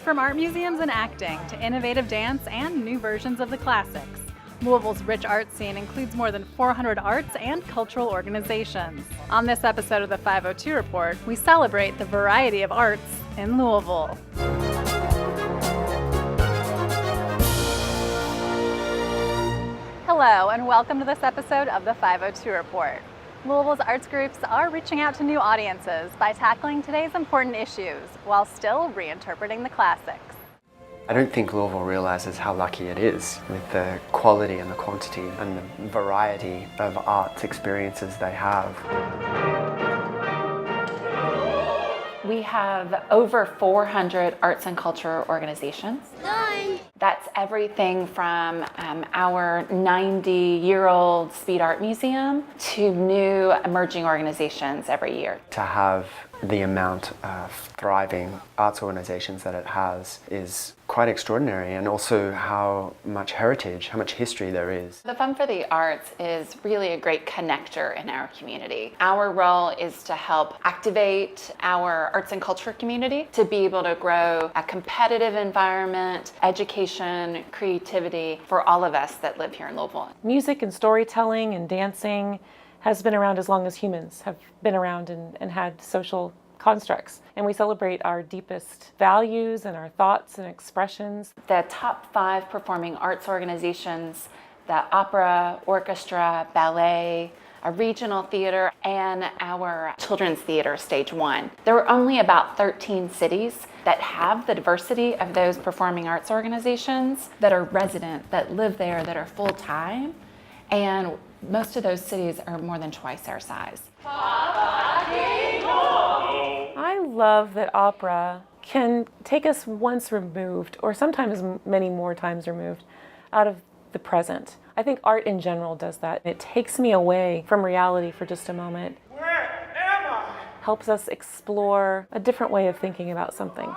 From art museums and acting to innovative dance and new versions of the classics, Louisville's rich art scene includes more than 400 arts and cultural organizations. On this episode of the 502 Report, we celebrate the variety of arts in Louisville. Hello, and welcome to this episode of the 502 Report. Louisville's arts groups are reaching out to new audiences by tackling today's important issues while still reinterpreting the classics. I don't think Louisville realizes how lucky it is with the quality and the quantity and the variety of arts experiences they have. We have over 400 arts and culture organizations. That's everything from our 90-year-old Speed Art Museum to new emerging organizations every year. To have the amount of thriving arts organizations that it has is quite extraordinary, and also how much heritage, how much history there is. The Fund for the Arts is really a great connector in our community. Our role is to help activate our arts and culture community to be able to grow a competitive environment, education, creativity for all of us that live here in Louisville. Music and storytelling and dancing has been around as long as humans have been around and had social constructs. And we celebrate our deepest values and our thoughts and expressions. The top 5 performing arts organizations, the opera, orchestra, ballet, a regional theater, and our children's theater, Stage 1. There are only about 13 cities that have the diversity of those performing arts organizations that are resident, that live there, that are full-time, and most of those cities are more than twice our size. I love that opera can take us once removed, or sometimes many more times removed, out of the present. I think art in general does that. It takes me away from reality for just a moment. Where am I? Helps us explore a different way of thinking about something.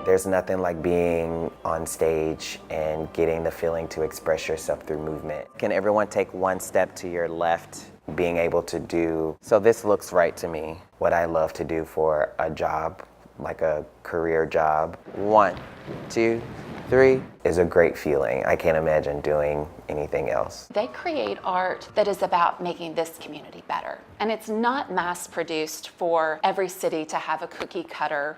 There's nothing like being on stage and getting the feeling to express yourself through movement. Can everyone take one step to your left, being able to do, so this looks right to me, what I love to do for a job, like a career job. 1, 2, 3 is a great feeling. I can't imagine doing anything else. They create art that is about making this community better. And it's not mass produced for every city to have a cookie cutter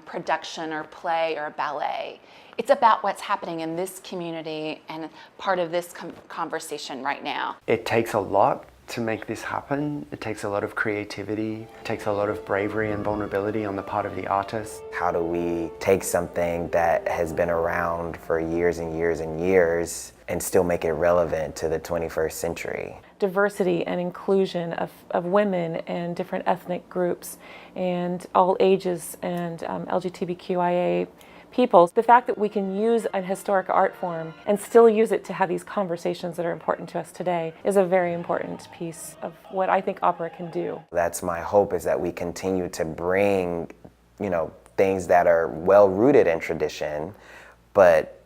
production or play or ballet. It's about what's happening in this community and part of this conversation right now. It takes a lot to make this happen. It takes a lot of creativity, it takes a lot of bravery and vulnerability on the part of the artist. How do we take something that has been around for years and years and years and still make it relevant to the 21st century? Diversity and inclusion of women and different ethnic groups and all ages and LGBTQIA people. The fact that we can use a historic art form and still use it to have these conversations that are important to us today is a very important piece of what I think opera can do. That's my hope, is that we continue to bring, things that are well rooted in tradition, but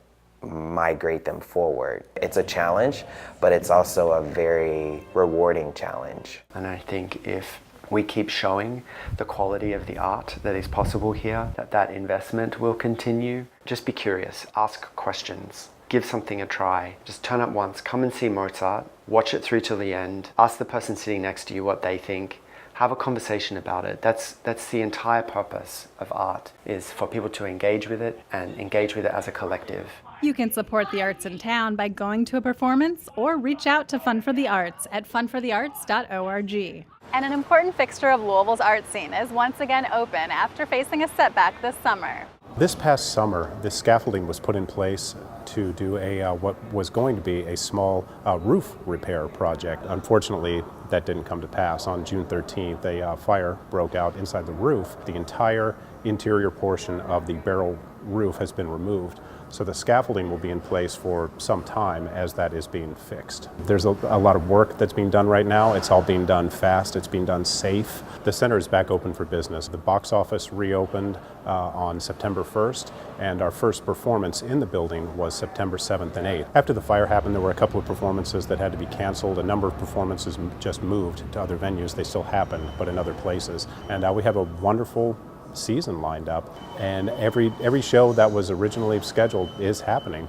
migrate them forward. It's a challenge, but it's also a very rewarding challenge. And I think if we keep showing the quality of the art that is possible here, that investment will continue. Just be curious, ask questions, give something a try. Just turn up once, come and see Mozart, watch it through till the end, ask the person sitting next to you what they think, have a conversation about it. That's the entire purpose of art, is for people to engage with it and engage with it as a collective. You can support the arts in town by going to a performance or reach out to Fund for the Arts at fundforthearts.org. And an important fixture of Louisville's art scene is once again open after facing a setback this summer. This past summer, the scaffolding was put in place to do what was going to be a small roof repair project. Unfortunately, that didn't come to pass. On June 13th, a fire broke out inside the roof. The entire interior portion of the barrel roof has been removed. So the scaffolding will be in place for some time as that is being fixed. There's a lot of work that's being done right now. It's all being done fast. It's being done safe. The center is back open for business. The box office reopened on September 1st, and our first performance in the building was September 7th and 8th. After the fire happened, there were a couple of performances that had to be canceled. A number of performances just moved to other venues. They still happen, but in other places. And we have a wonderful season lined up, and every show that was originally scheduled is happening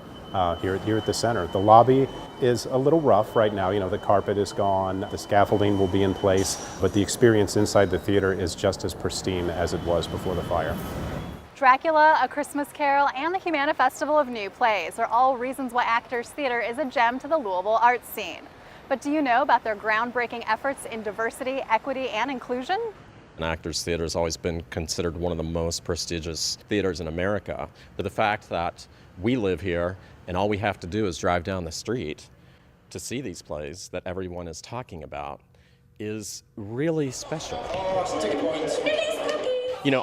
here at the center. The lobby is a little rough right now. The carpet is gone, the scaffolding will be in place, but the experience inside the theater is just as pristine as it was before the fire. Dracula, A Christmas Carol, and the Humana Festival of New Plays are all reasons why Actors Theater is a gem to the Louisville arts scene. But do you know about their groundbreaking efforts in diversity, equity, and inclusion? Actors Theater has always been considered one of the most prestigious theaters in America. But the fact that we live here and all we have to do is drive down the street to see these plays that everyone is talking about is really special.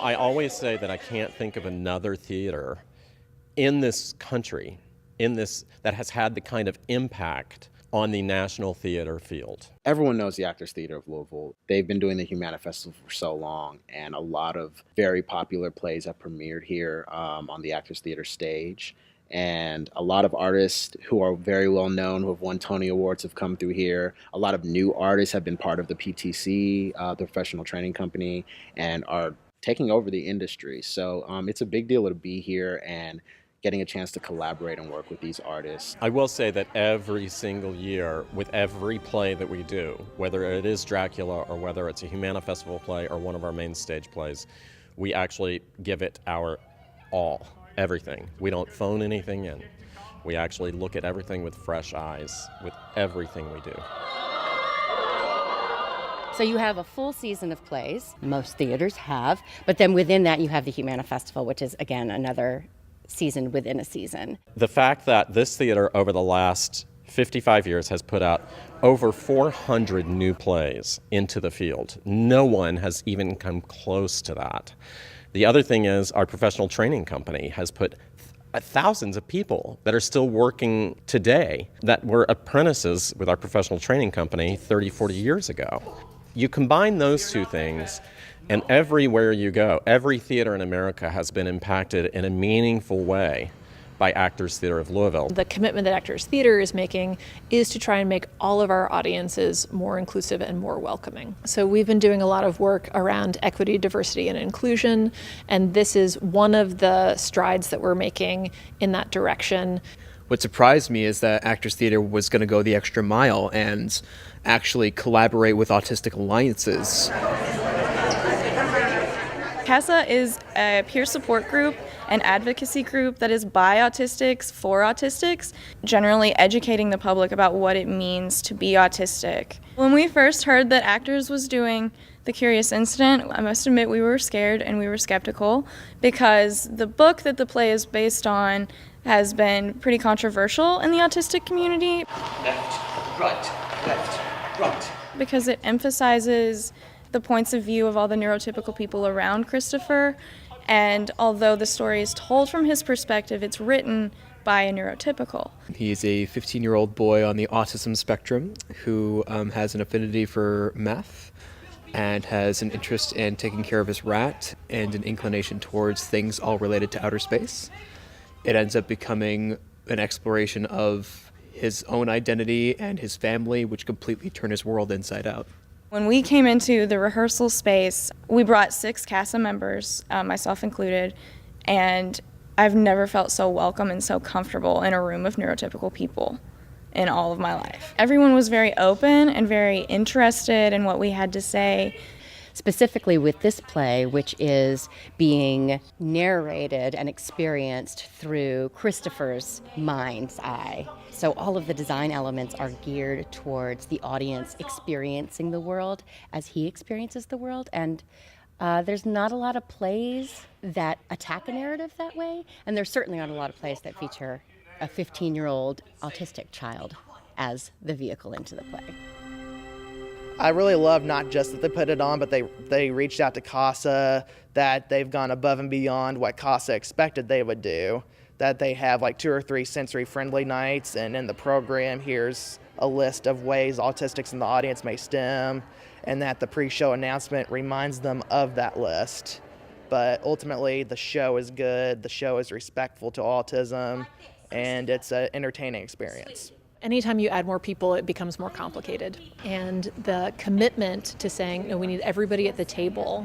I always say that I can't think of another theater in this country, that has had the kind of impact on the national theater field. Everyone knows the Actors Theater of Louisville. They've been doing the Humana Festival for so long, and a lot of very popular plays have premiered here on the Actors Theater stage. And a lot of artists who are very well known, who have won Tony Awards, have come through here. A lot of new artists have been part of the PTC, the professional training company, and are taking over the industry. So it's a big deal to be here and getting a chance to collaborate and work with these artists. I will say that every single year, with every play that we do, whether it is Dracula or whether it's a Humana Festival play or one of our main stage plays, we actually give it our all. Everything. We don't phone anything in. We actually look at everything with fresh eyes, with everything we do. So you have a full season of plays, most theaters have, but then within that you have the Humana Festival, which is, again, another season within a season. The fact that this theater over the last 55 years has put out over 400 new plays into the field. No one has even come close to that. The other thing is our professional training company has put thousands of people that are still working today that were apprentices with our professional training company 30, 40 years ago. You combine those two things, and everywhere you go, every theater in America has been impacted in a meaningful way by Actors Theater of Louisville. The commitment that Actors Theater is making is to try and make all of our audiences more inclusive and more welcoming. So we've been doing a lot of work around equity, diversity, and inclusion, and this is one of the strides that we're making in that direction. What surprised me is that Actors Theater was going to go the extra mile and actually collaborate with autistic alliances. CASA is a peer support group, an advocacy group that is by autistics for autistics, generally educating the public about what it means to be autistic. When we first heard that Actors was doing The Curious Incident, I must admit we were scared and we were skeptical because the book that the play is based on has been pretty controversial in the autistic community. Left, right, because it emphasizes the points of view of all the neurotypical people around Christopher, and although the story is told from his perspective, it's written by a neurotypical. He's a 15-year-old boy on the autism spectrum who has an affinity for meth and has an interest in taking care of his rat and an inclination towards things all related to outer space. It ends up becoming an exploration of his own identity and his family, which completely turn his world inside out. When we came into the rehearsal space, we brought 6 CASA members, myself included, and I've never felt so welcome and so comfortable in a room of neurotypical people in all of my life. Everyone was very open and very interested in what we had to say. Specifically with this play, which is being narrated and experienced through Christopher's mind's eye. So all of the design elements are geared towards the audience experiencing the world as he experiences the world. And there's not a lot of plays that attack a narrative that way. And there's certainly not a lot of plays that feature a 15-year-old autistic child as the vehicle into the play. I really love not just that they put it on, but they reached out to CASA, that they've gone above and beyond what CASA expected they would do, that they have like 2 or 3 sensory-friendly nights, and in the program here's a list of ways autistics in the audience may stim, and that the pre-show announcement reminds them of that list. But ultimately, the show is good, the show is respectful to autism, and it's an entertaining experience. Anytime you add more people, it becomes more complicated. And the commitment to saying, no, we need everybody at the table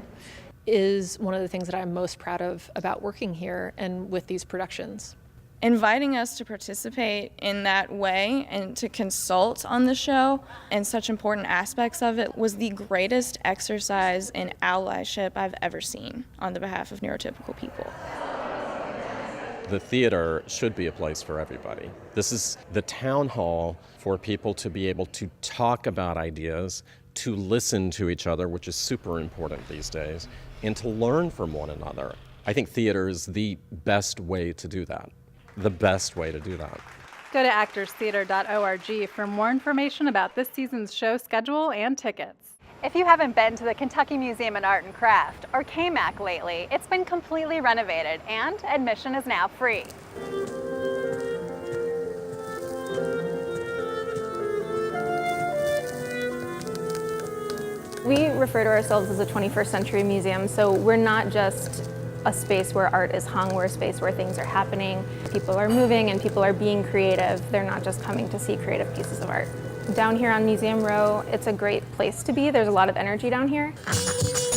is one of the things that I'm most proud of about working here and with these productions. Inviting us to participate in that way and to consult on the show and such important aspects of it was the greatest exercise in allyship I've ever seen on the behalf of neurotypical people. The theater should be a place for everybody. This is the town hall for people to be able to talk about ideas, to listen to each other, which is super important these days, and to learn from one another. I think theater is the best way to do that. The best way to do that. Go to actorstheater.org for more information about this season's show schedule and tickets. If you haven't been to the Kentucky Museum of Art and Craft, or KMAC lately, it's been completely renovated and admission is now free. We refer to ourselves as a 21st century museum, so we're not just a space where art is hung, we're a space where things are happening. People are moving and people are being creative. They're not just coming to see creative pieces of art. Down here on Museum Row, it's a great place to be. There's a lot of energy down here.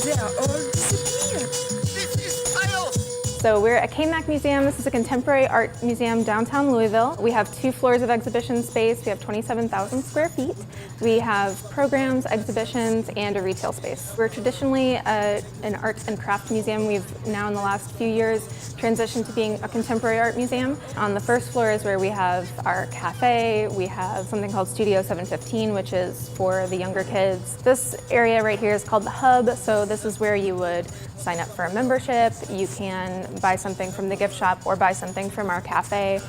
They are all disappeared. This is chaos. So we're at KMAC Museum. This is a contemporary art museum downtown Louisville. We have 2 floors of exhibition space. We have 27,000 square feet. We have programs, exhibitions, and a retail space. We're traditionally an arts and craft museum. We've now in the last few years transitioned to being a contemporary art museum. On the first floor is where we have our cafe. We have something called Studio 715, which is for the younger kids. This area right here is called the Hub. So this is where you would sign up for a membership. You can buy something from the gift shop or buy something from our cafe.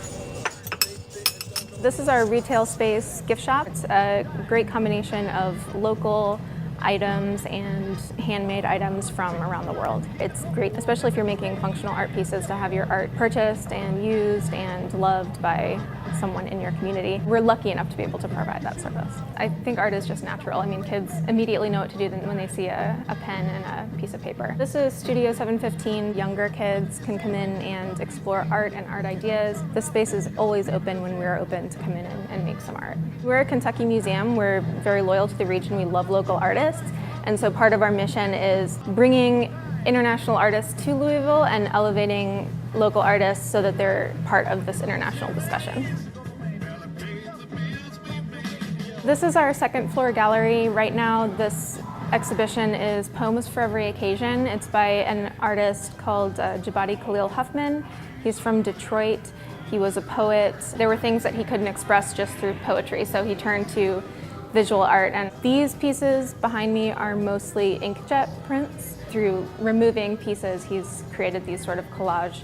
This is our retail space gift shop. It's a great combination of local items and handmade items from around the world. It's great, especially if you're making functional art pieces, to have your art purchased and used and loved by someone in your community. We're lucky enough to be able to provide that service. I think art is just natural. I mean, kids immediately know what to do when they see a pen and a piece of paper. This is Studio 715. Younger kids can come in and explore art and art ideas. The space is always open when we're open to come in and make some art. We're a Kentucky museum. We're very loyal to the region. We love local artists. And so part of our mission is bringing international artists to Louisville and elevating local artists so that they're part of this international discussion. This is our second floor gallery. Right now, this exhibition is Poems for Every Occasion. It's by an artist called Jabadi Khalil Huffman. He's from Detroit. He was a poet. There were things that he couldn't express just through poetry, so he turned to visual art. And these pieces behind me are mostly inkjet prints. Through removing pieces, he's created these sort of collage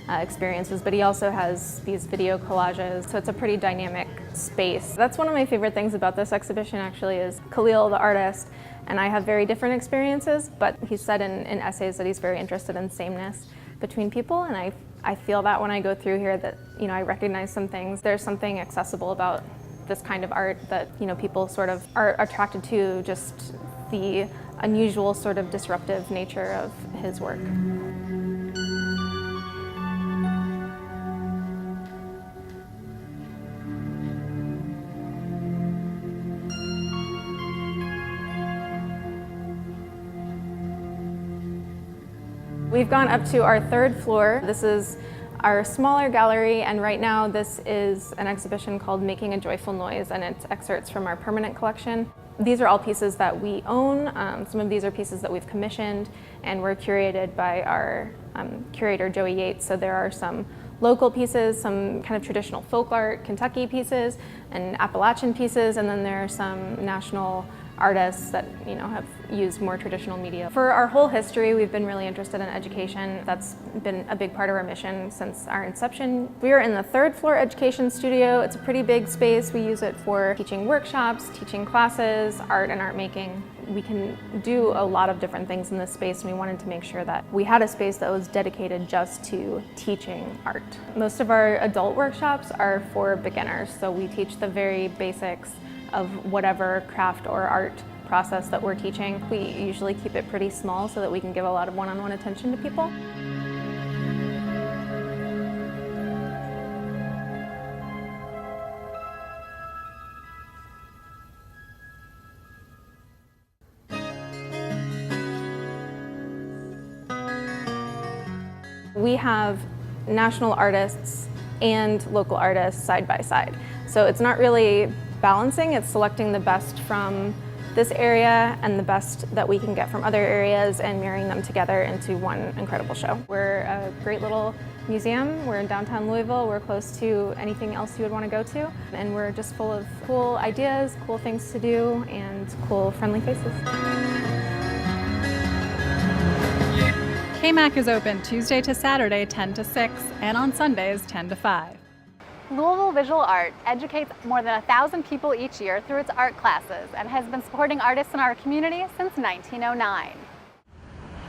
experiences, but he also has these video collages, so it's a pretty dynamic space. That's one of my favorite things about this exhibition, actually, is Khalil, the artist, and I have very different experiences, but he said in essays that he's very interested in sameness between people, and I feel that when I go through here that, you know, I recognize some things. There's something accessible about this kind of art that, you know, people sort of are attracted to, just the unusual sort of disruptive nature of his work. We've gone up to our third floor. This is our smaller gallery, and right now this is an exhibition called Making a Joyful Noise, and it's excerpts from our permanent collection. These are all pieces that we own. Some of these are pieces that we've commissioned and were curated by our curator, Joey Yates. So there are some local pieces, some kind of traditional folk art, Kentucky pieces, and Appalachian pieces, and then there are some national artists that, you know, have used more traditional media. For our whole history, we've been really interested in education. That's been a big part of our mission since our inception. We are in the third floor education studio. It's a pretty big space. We use it for teaching workshops, teaching classes, art and art making. We can do a lot of different things in this space, and we wanted to make sure that we had a space that was dedicated just to teaching art. Most of our adult workshops are for beginners, so we teach the very basics of whatever craft or art process that we're teaching. We usually keep it pretty small so that we can give a lot of one-on-one attention to people. We have national artists and local artists side by side. So it's not really balancing, it's selecting the best from this area and the best that we can get from other areas and marrying them together into one incredible show. We're a great little museum. We're in downtown Louisville. We're close to anything else you would want to go to. And we're just full of cool ideas, cool things to do, and cool, friendly faces. KMAC is open Tuesday to Saturday 10 to 6 and on Sundays 10 to 5. Louisville Visual Art educates more than 1,000 people each year through its art classes and has been supporting artists in our community since 1909.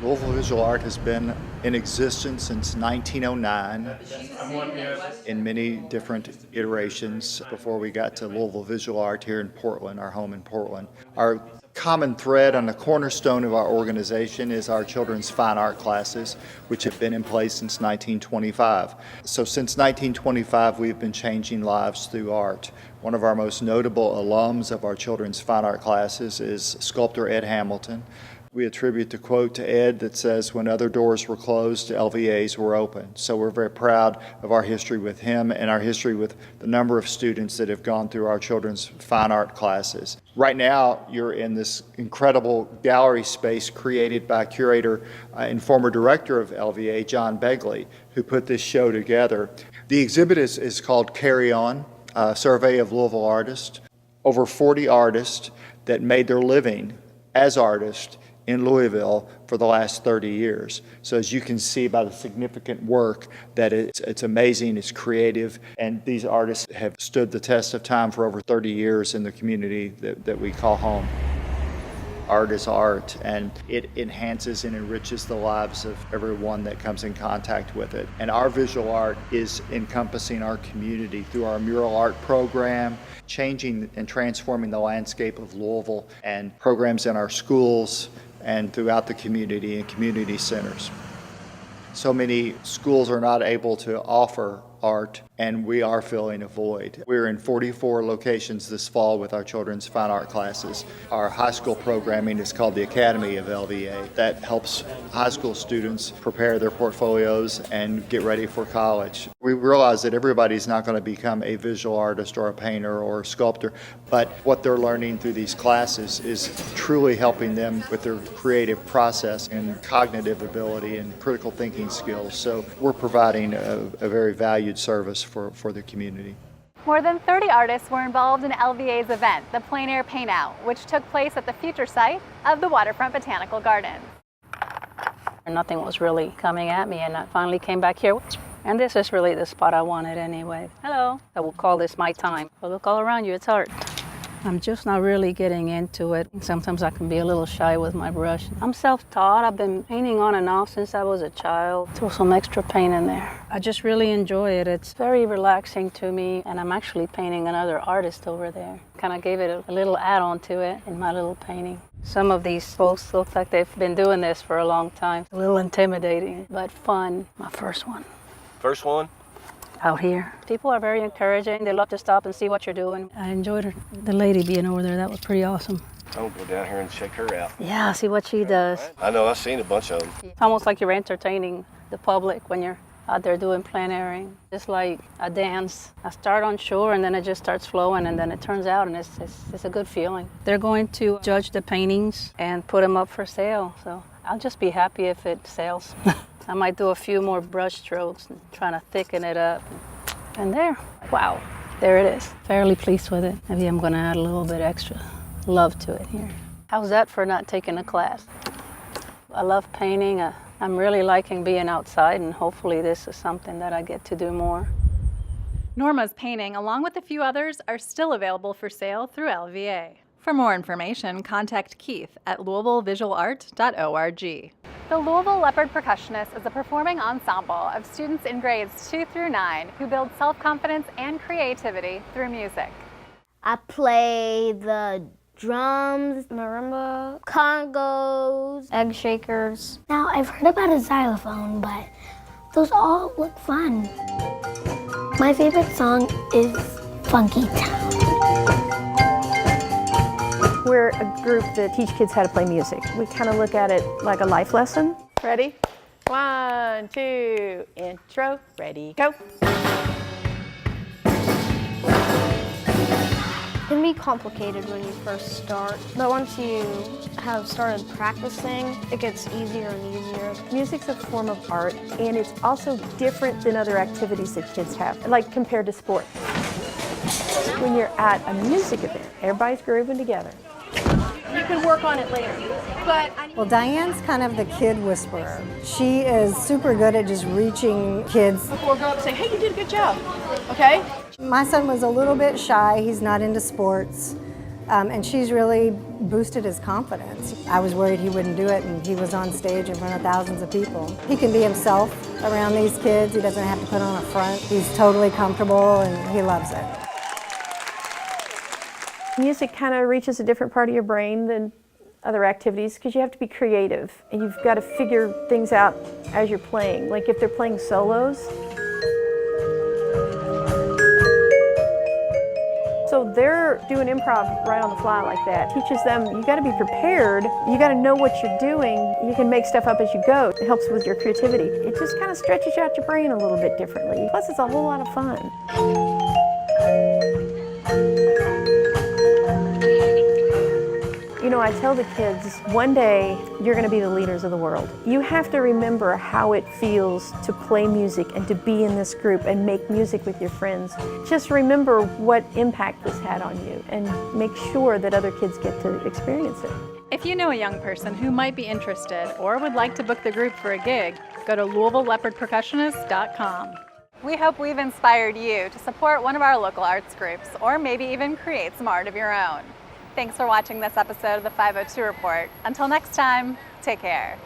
Louisville Visual Art has been in existence since 1909 in many different iterations before we got to Louisville Visual Art here in Portland, our home in Portland. Our common thread on the cornerstone of our organization is our children's fine art classes, which have been in place since 1925. So since 1925, we've been changing lives through art. One of our most notable alums of our children's fine art classes is sculptor Ed Hamilton. We attribute the quote to Ed that says, "When other doors were closed, LVAs were open." So we're very proud of our history with him and our history with the number of students that have gone through our children's fine art classes. Right now, you're in this incredible gallery space created by curator and former director of LVA, John Begley, who put this show together. The exhibit is called Carry On, a survey of Louisville artists. Over 40 artists that made their living as artists in Louisville for the last 30 years. So as you can see by the significant work that it's amazing, it's creative, and these artists have stood the test of time for over 30 years in the community that we call home. Art is art, and it enhances and enriches the lives of everyone that comes in contact with it. And our visual art is encompassing our community through our mural art program, changing and transforming the landscape of Louisville, and programs in our schools and throughout the community and community centers. So many schools are not able to offer art, and we are filling a void. We're in 44 locations this fall with our children's fine art classes. Our high school programming is called the Academy of LVA. That helps high school students prepare their portfolios and get ready for college. We realize that everybody's not going to become a visual artist or a painter or a sculptor, but what they're learning through these classes is truly helping them with their creative process and cognitive ability and critical thinking skills. So we're providing a very valued service for the community. More than 30 artists were involved in LVA's event, the Plein Air Painter, which took place at the future site of the Waterfront Botanical Gardens. Nothing was really coming at me, and I finally came back here. And this is really the spot I wanted anyway. Hello. I will call this my time. But look all around you, it's art. I'm just not really getting into it. Sometimes I can be a little shy with my brush. I'm self-taught. I've been painting on and off since I was a child. Throw some extra paint in there. I just really enjoy it. It's very relaxing to me, and I'm actually painting another artist over there. Kind of gave it a little add-on to it in my little painting. Some of these folks look like they've been doing this for a long time. A little intimidating, but fun. My first one. First one? Out here. People are very encouraging. They love to stop and see what you're doing. I enjoyed the lady being over there. That was pretty awesome. I'm gonna go down here and check her out. Yeah, see what she does. I know, I've seen a bunch of them. It's almost like you're entertaining the public when you're out there doing plein airing. It's like a dance. I start on shore and then it just starts flowing and then it turns out and it's a good feeling. They're going to judge the paintings and put them up for sale. So I'll just be happy if it sells. I might do a few more brush strokes and trying to thicken it up. And there, wow, there it is. Fairly pleased with it. Maybe I'm gonna add a little bit extra love to it here. How's that for not taking a class? I love painting. I'm really liking being outside, and hopefully this is something that I get to do more. Norma's painting, along with a few others, are still available for sale through LVA. For more information, contact Keith at LouisvilleVisualArt.org. The Louisville Leppard Percussionist is a performing ensemble of students in grades 2 through 9 who build self-confidence and creativity through music. I play the drums, marimba, congos, egg shakers. Now, I've heard about a xylophone, but those all look fun. My favorite song is Funky Town. We're a group that teach kids how to play music. We kind of look at it like a life lesson. Ready? 1, 2, intro, ready, go. It can be complicated when you first start, but once you have started practicing, it gets easier and easier. Music's a form of art, and it's also different than other activities that kids have, like compared to sport. When you're at a music event, everybody's grooving together. You can work on it later. Well, Diane's kind of the kid whisperer. She is super good at just reaching kids. Before go up and say, hey, you did a good job, okay? My son was a little bit shy. He's not into sports. And she's really boosted his confidence. I was worried he wouldn't do it, and he was on stage in front of thousands of people. He can be himself around these kids. He doesn't have to put on a front. He's totally comfortable, and he loves it. Music kind of reaches a different part of your brain than other activities because you have to be creative and you've got to figure things out as you're playing. Like if they're playing solos. So they're doing improv right on the fly like that. Teaches them, you got to be prepared. You got to know what you're doing. You can make stuff up as you go. It helps with your creativity. It just kind of stretches out your brain a little bit differently. Plus it's a whole lot of fun. You know, I tell the kids, one day you're going to be the leaders of the world. You have to remember how it feels to play music and to be in this group and make music with your friends. Just remember what impact this had on you and make sure that other kids get to experience it. If you know a young person who might be interested or would like to book the group for a gig, go to LouisvilleLeppardPercussionists.com. We hope we've inspired you to support one of our local arts groups or maybe even create some art of your own. Thanks for watching this episode of the 502 Report. Until next time, take care.